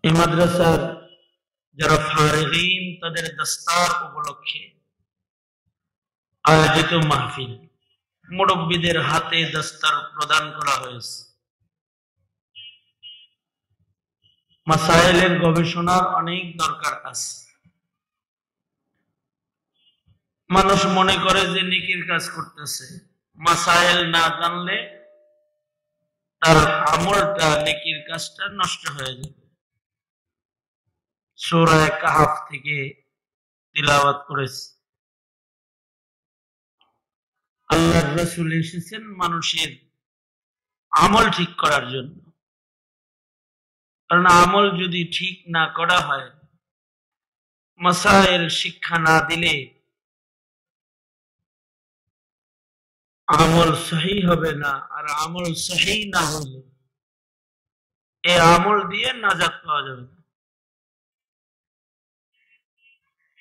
এই মাদ্রাসার যারা ফারিগীন তাদের দস্তার উপলক্ষে আয়োজিত মাহফিল, মুরব্বীদের হাতে দস্তার প্রদান করা হয়েছে। মাসাইলের গবেষণার অনেক দরকার আছে। মানুষ মনে করে যে নেকির কাজ করতেছে, মাসাইল না জানলে তার আমলটা, নেকির কাজটা নষ্ট হয়ে যাবে। সূরা কাহফ থেকে তিলাওয়াত করেছি। আল্লাহর রাসূল এসেছেন মানুষের আমল ঠিক করার জন্য। কারণ আমল যদি ঠিক না করা হয়, মাসাইল শিক্ষা না দিলে আমল সহি হবে না। আর আমল সহি না হলে এই আমল দিয়ে নাজাত পাওয়া যাবে না।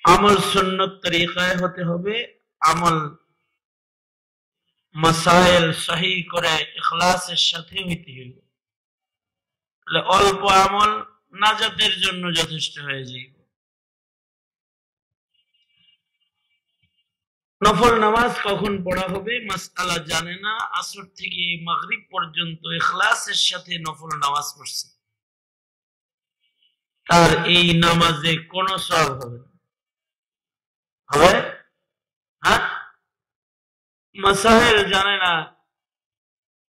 আমল সুন্নত তরিকায় হতে হবে, আমল মাসাইল সহি করে ইখলাসের সাথে হইতে হবে। অল্প আমল নাজাতের জন্য যথেষ্ট হয়ে যাবে। নফল নামাজ কখন পড়া হবে মাসআলা জানে না, আসর থেকে মাগরিব পর্যন্ত ইখলাসের সাথে নফল নামাজ পড়ছে, তার এই নামাজে কোনো সওয়াব হবে না। হবে? হ্যাঁ, মাসাইল জানে না,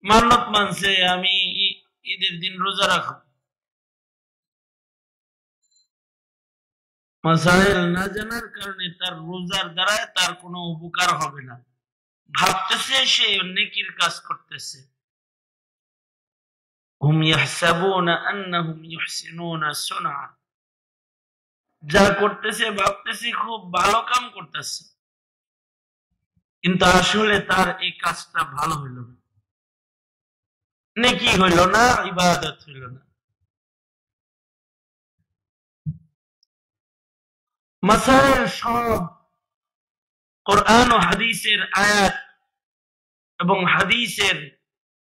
মান্নত মানছে আমি ঈদের দিন রোজা রাখব। মাসাইল না জানার কারণে তার রোজার দ্বারা তার কোনো উপকার হবে না। ভাবতেছে সে নেকির কাজ করতেছে। হুম ইয়াহসাবুনা আন্নাহুম ইউহসিনুনা সুনআ, যা করতেছে ভাবতেছে খুব ভালো কাম করতেছে, কিন্তু আসলে তার এই কাজটা ভালো হইল না, নেকি হইল না, ইবাদত হইল না। মাসাইল সব কোরআন ও হাদিসের আয়াত এবং হাদিসের